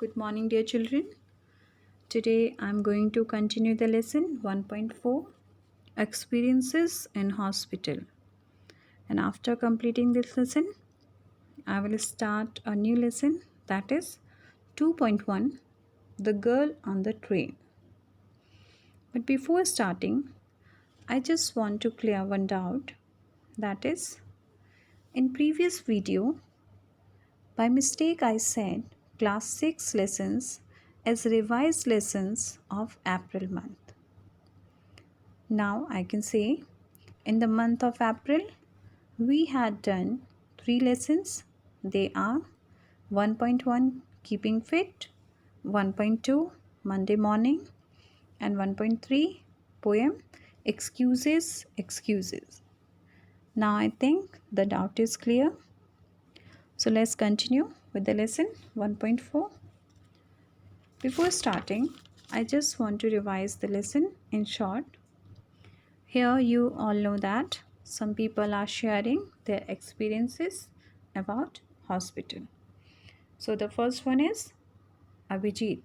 Good morning, dear children. Today I'm going to continue the lesson 1.4 Experiences in Hospital. And after completing this lesson, I will start a new lesson that is 2.1 The Girl on the Train. But before starting, I just want to clear one doubt, that is, in previous video, by mistake I said class 6 lessons as revised lessons of April month. Now I can say in the month of April we had done 3 lessons. They are 1.1 Keeping Fit, 1.2 Monday Morning, and 1.3 Poem Excuses, Excuses. Now I think the doubt is clear. So let's continue with the lesson 1.4. Before starting, I just want to revise the lesson in short. Here you all know that some people are sharing their experiences about hospital. So the first one is Abhijit.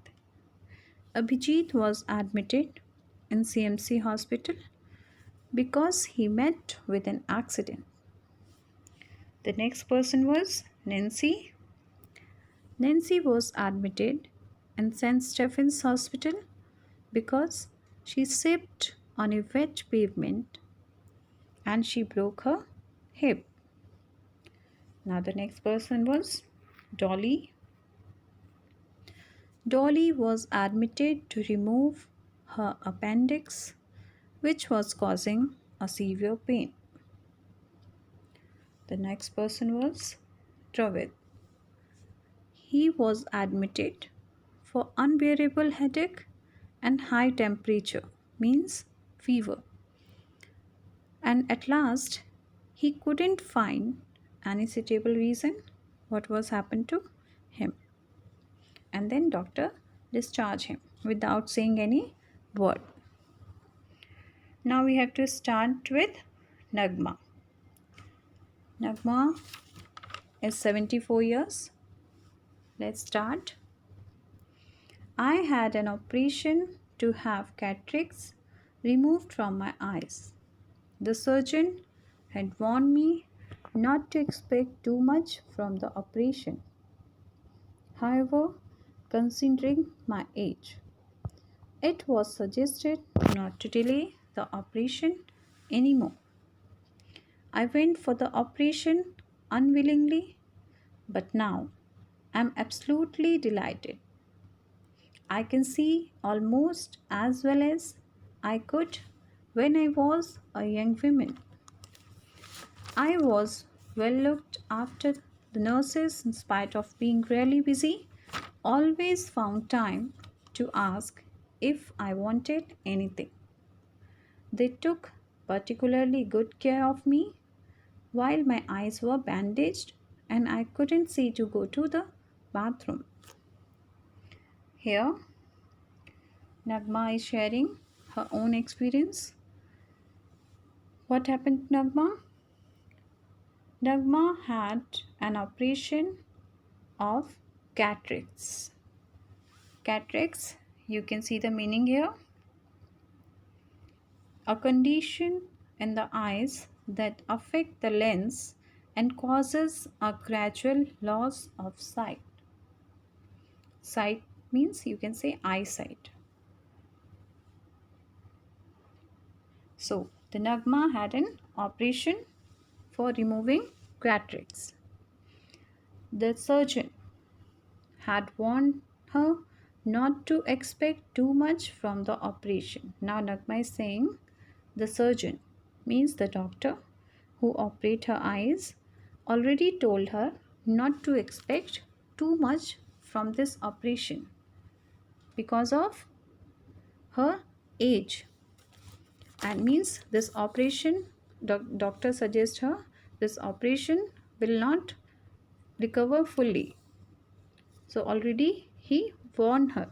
Abhijit was admitted in CMC hospital because he met with an accident. The next person was Nancy. Nancy was admitted in St. Stephen's Hospital because she slipped on a wet pavement and she broke her hip. Now the next person was Dolly. Dolly was admitted to remove her appendix, which was causing a severe pain. The next person was Dravid. He was admitted for unbearable headache and high temperature, means fever. And at last, he couldn't find any suitable reason what was happened to him. And then doctor discharged him without saying any word. Now we have to start with Nagma. Nagma is 74 years. Let's start. I had an operation to have cataracts removed from my eyes. The surgeon had warned me not to expect too much from the operation. However, considering my age, it was suggested not to delay the operation anymore. I went for the operation unwillingly, but now I am absolutely delighted. I can see almost as well as I could when I was a young woman. I was well looked after. The nurses, in spite of being really busy, always found time to ask if I wanted anything. They took particularly good care of me while my eyes were bandaged and I couldn't see to go to the bathroom. Here, Nagma is sharing her own experience. What happened to Nagma? Nagma had an operation of cataracts. Cataracts, you can see the meaning here. A condition in the eyes that affect the lens and causes a gradual loss of sight. Sight means you can say eyesight. So the Nagma had an operation for removing cataracts. The surgeon had warned her not to expect too much from the operation. Now Nagma is saying the surgeon means the doctor who operated her eyes already told her not to expect too much from this operation because of her age. And means this operation, doctor suggests her this operation will not recover fully. So already he warned her.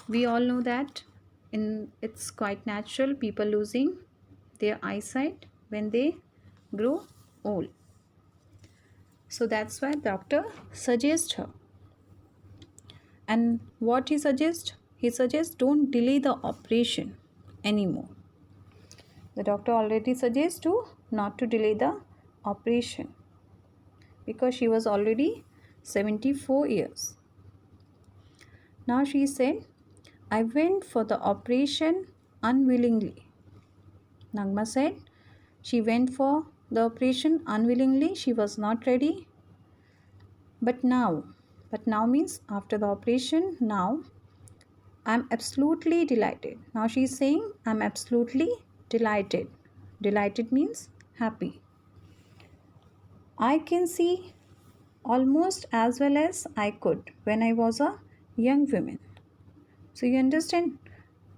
We all know that it's quite natural people losing their eyesight when they grow old. So that's why doctor suggests her. And what he suggests? He suggests don't delay the operation anymore. The doctor already suggests to not to delay the operation because she was already 74 years. Now she said, I went for the operation unwillingly. Nagma said she went for the operation unwillingly. She was not ready. But now means after the operation, now I'm absolutely delighted. Now she's saying I'm absolutely delighted. Delighted means happy. I can see almost as well as I could when I was a young woman. So you understand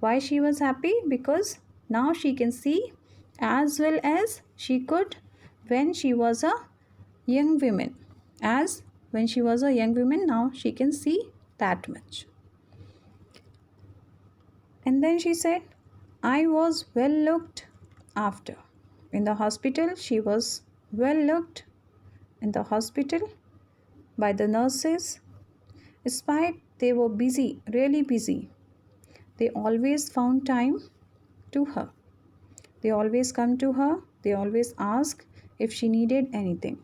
why she was happy? Because now she can see as well as she could when she was a young woman. As when she was a young woman, now she can see that much. And then she said, I was well looked after. In the hospital, she was well looked in the hospital by the nurses. Despite they were busy, really busy, they always found time to her. They always come to her. They always ask if she needed anything.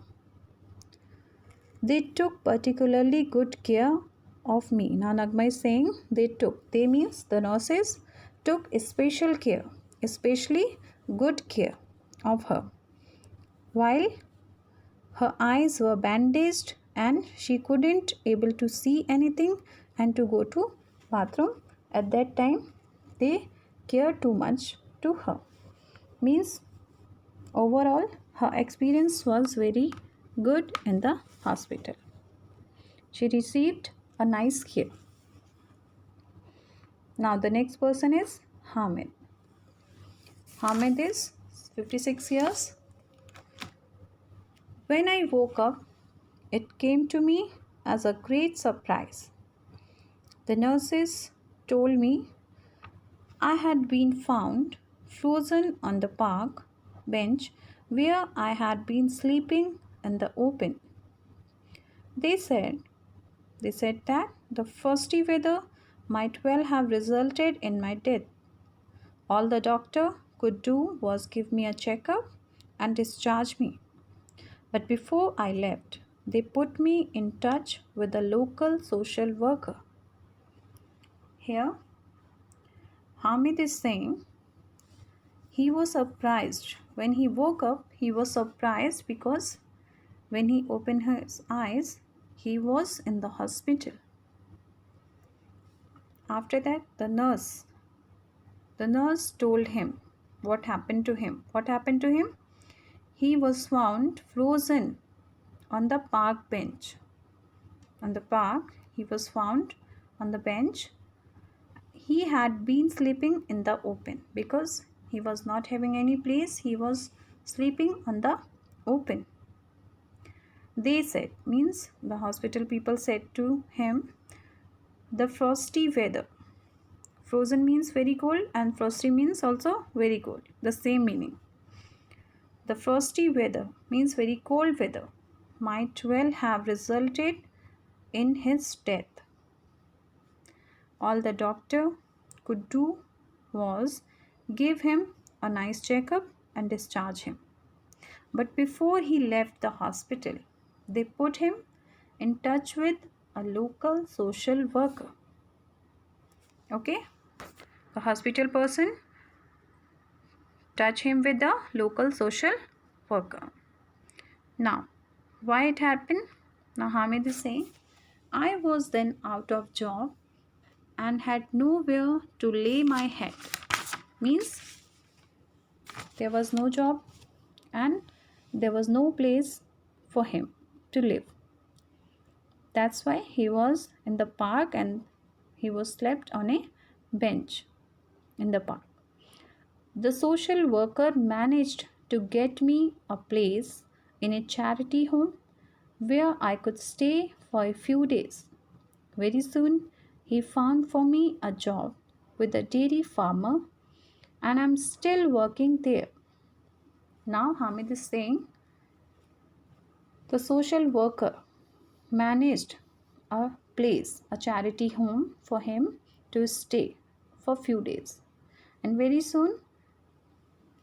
They took particularly good care of me. Now Nagma is saying they took. They means the nurses took special care, especially good care of her. While her eyes were bandaged and she couldn't able to see anything and to go to bathroom. At that time, they cared too much to her. Means overall, her experience was very good in the hospital. She received a nice care. Now, the next person is Hamid. Hamid is 56 years. When I woke up, it came to me as a great surprise. The nurses told me I had been found frozen on the park bench where I had been sleeping in the open. They said that the frosty weather might well have resulted in my death. All the doctor could do was give me a checkup and discharge me. But before I left, they put me in touch with a local social worker. Here, Hamid is saying he was surprised. When he woke up, he was surprised because when he opened his eyes, he was in the hospital. After that, the nurse told him what happened to him. What happened to him? He was found frozen on the park bench. On the park, he was found on the bench. He had been sleeping in the open because he was not having any place. He was sleeping on the open. They said, means the hospital people said to him, the frosty weather. Frozen means very cold and frosty means also very cold. The same meaning. The frosty weather means very cold weather might well have resulted in his death. All the doctor could do was give him a nice checkup and discharge him. But before he left the hospital, they put him in touch with a local social worker. Okay? The hospital person touch him with the local social worker. Now, why it happened? Now Hamid is saying, I was then out of job and had nowhere to lay my head. Means there was no job and there was no place for him to live. That's why he was in the park and he was slept on a bench in the park. The social worker managed to get me a place in a charity home where I could stay for a few days. Very soon, he found for me a job with a dairy farmer and I'm still working there. Now, Hamid is saying the social worker managed a place, a charity home for him to stay for few days. And very soon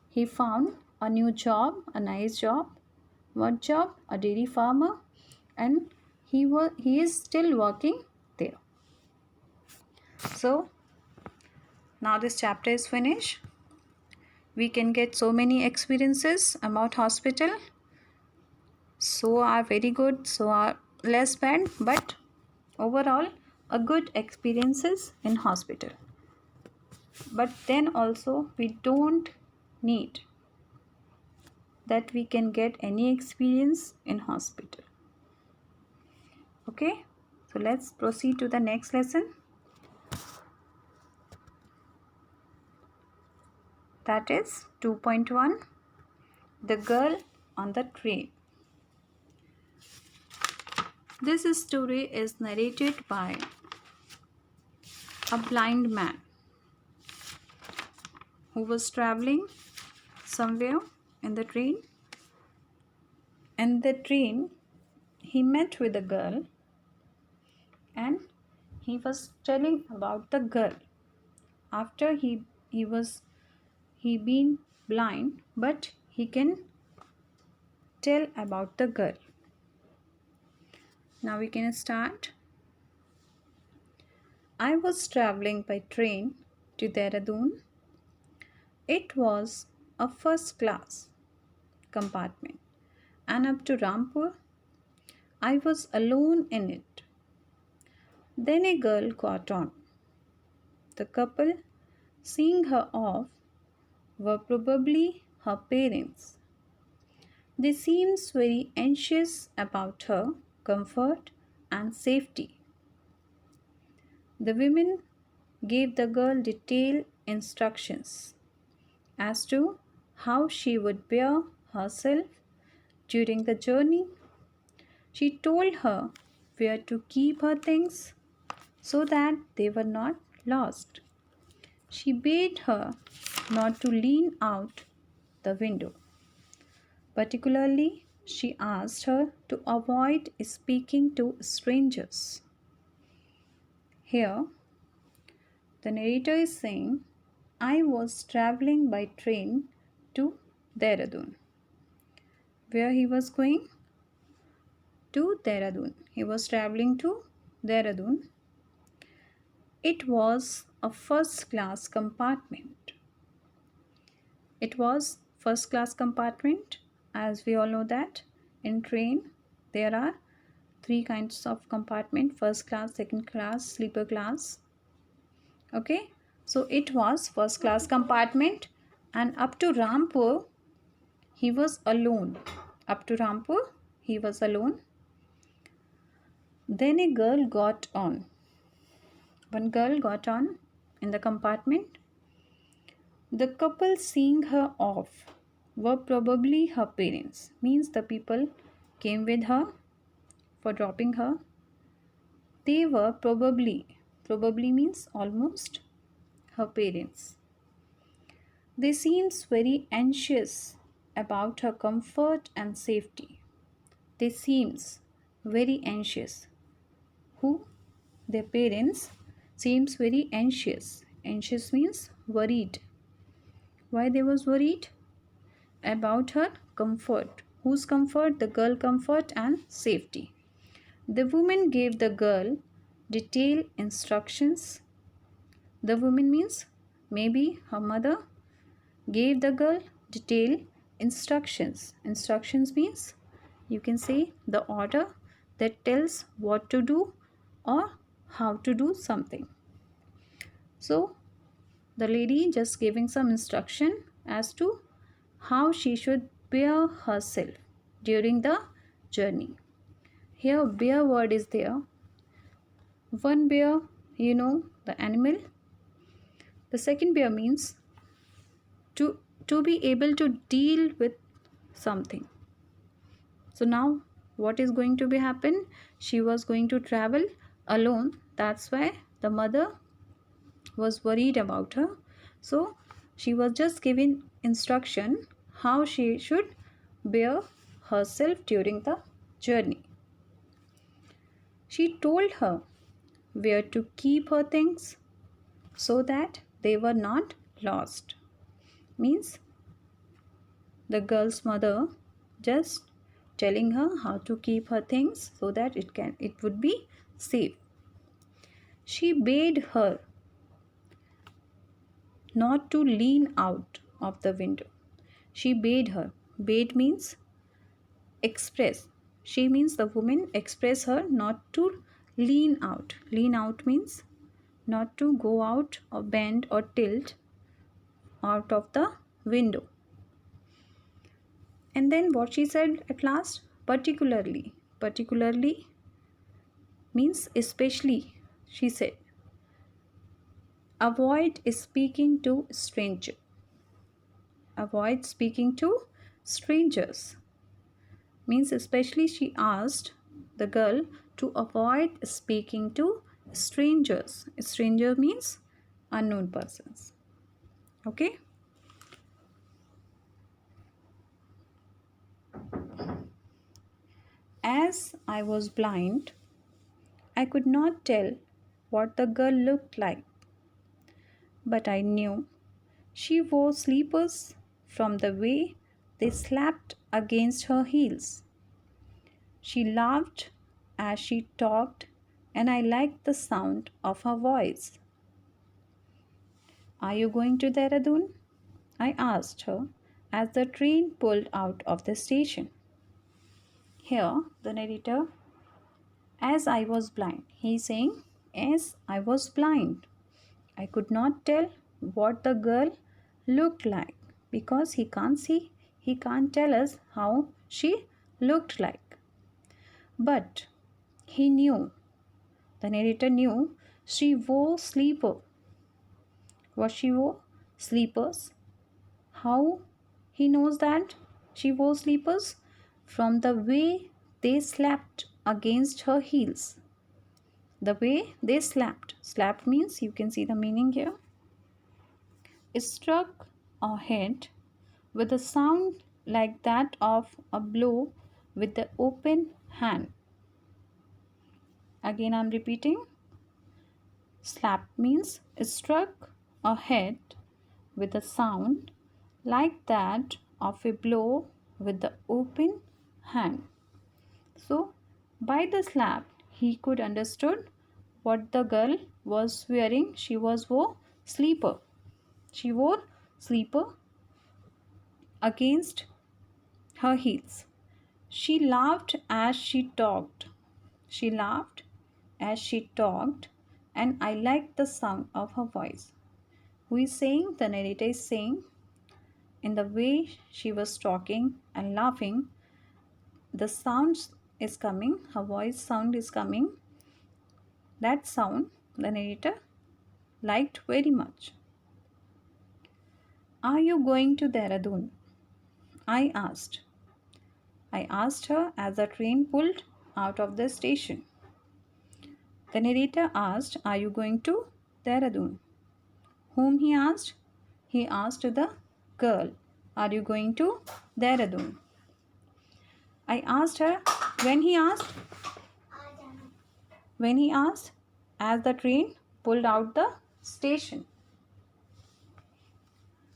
he found a new job, a nice job. What job? A dairy farmer, and he is still working there. So now this chapter is finished. We can get so many experiences about hospital. So are very good, so are less bad, but overall a good experiences in hospital. But then also we don't need that we can get any experience in hospital. Okay, so let's proceed to the next lesson. That is 2.1, the girl on the train. This story is narrated by a blind man who was traveling somewhere in the train. In the train, he met with a girl and he was telling about the girl. After he been blind, but he can tell about the girl. Now we can start. I was traveling by train to Dehradun. It was a first class compartment, and up to Rampur, I was alone in it. Then a girl got on. The couple, seeing her off, were probably her parents. They seemed very anxious about her comfort and safety. The women gave the girl detailed instructions as to how she would bear herself during the journey. She told her where to keep her things so that they were not lost. She bade her not to lean out the window. Particularly, she asked her to avoid speaking to strangers. Here, the narrator is saying, I was traveling by train to Dehradun. Where he was going? To Dehradun. He was traveling to Dehradun. It was a first class compartment. It was first class compartment. As we all know that in train there are three kinds of compartment: first class, second class, sleeper class. Okay, so it was first class compartment, and up to Rampur he was alone. Up to Rampur he was alone. Then a girl got on. One girl got on in the compartment. The couple seeing her off were probably her parents. Means the people came with her for dropping her. They were probably means almost, her parents. They seems very anxious about her comfort and safety. They seems very anxious. Who? Their parents seems very anxious. Anxious means worried. Why they was worried? About her comfort. Whose comfort? The girl comfort and safety. The woman gave the girl detailed instructions. The woman means maybe her mother gave the girl detailed instructions. Instructions means you can say the order that tells what to do or how to do something. So the lady just giving some instruction as to how she should bear herself during the journey. Here bear word is there. One bear, you know, the animal. The second bear means to be able to deal with something. So now what is going to be happen? She was going to travel alone. That's why the mother was worried about her. So she was just giving instruction how she should bear herself during the journey. She told her where to keep her things so that they were not lost. Means the girl's mother just telling her how to keep her things so that it would be safe. She bade her not to lean out of the window. She bade her. Bade means express. She means the woman express her not to lean out. Lean out means not to go out or bend or tilt out of the window. And then what she said at last? Particularly. Particularly means especially, she said. Avoid speaking to stranger. Avoid speaking to strangers. Means especially she asked the girl to avoid speaking to strangers. Stranger means unknown persons. Okay. As I was blind, I could not tell what the girl looked like, but I knew she wore slippers from the way they slapped against her heels. She laughed as she talked, and I liked the sound of her voice. Are you going to Dehradun? I asked her as the train pulled out of the station. Here, the narrator, as I was blind, he is saying, as I was blind, I could not tell what the girl looked like because he can't see, he can't tell us how she looked like. But he knew, the narrator knew, she wore sleeper. What she wore? Sleepers. How he knows that she wore sleepers? From the way they slapped against her heels. The way they slapped. Slapped means, you can see the meaning here. It struck a head with a sound like that of a blow with the open hand. Again, I am repeating. Slap means it struck a head with a sound like that of a blow with the open hand. So, by the slap, he could understood what the girl was wearing. She wore sleeper. She wore sleeper against her heels. She laughed as she talked. She laughed as she talked, and I liked the sound of her voice. Who is saying? The narrator is saying, in the way she was talking and laughing, the sound is coming, her voice sound is coming. That sound the narrator liked very much. Are you going to Dehradun? I asked. I asked her as the train pulled out of the station. The narrator asked, are you going to Dehradun? Whom he asked? He asked the girl, are you going to Dehradun? I asked her when he asked as the train pulled out the station.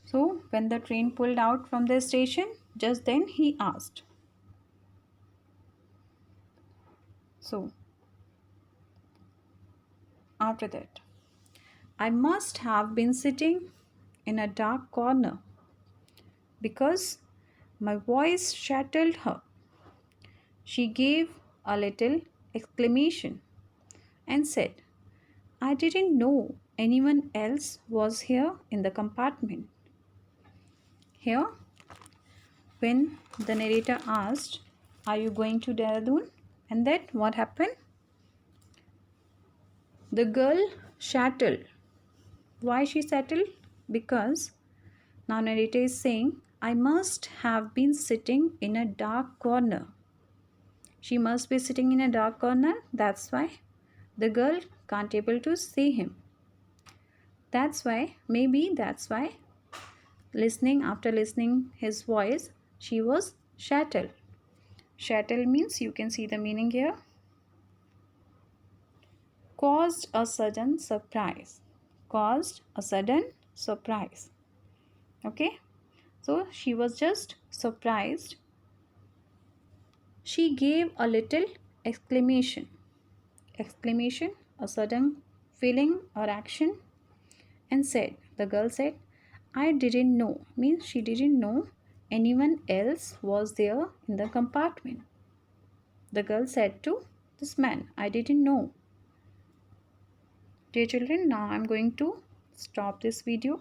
So when the train pulled out from the station, just then he asked. So after that, I must have been sitting in a dark corner because my voice startled her. She gave a little exclamation and said, I didn't know anyone else was here in the compartment. Here, when the narrator asked, are you going to Dehradun? And then what happened? The girl startled. Why she startled? Because now narrator is saying, I must have been sitting in a dark corner. She must be sitting in a dark corner. That's why the girl can't able to see him. That's why, maybe that's why, after listening his voice, she was startled. Startled means, you can see the meaning here. caused a sudden surprise. Caused a sudden surprise. Okay, so she was just surprised. She gave a little exclamation. Exclamation, a sudden feeling or action, and said, the girl said, I didn't know, means she didn't know anyone else was there in the compartment. The girl said to this man, I didn't know. Dear children, now I'm going to stop this video.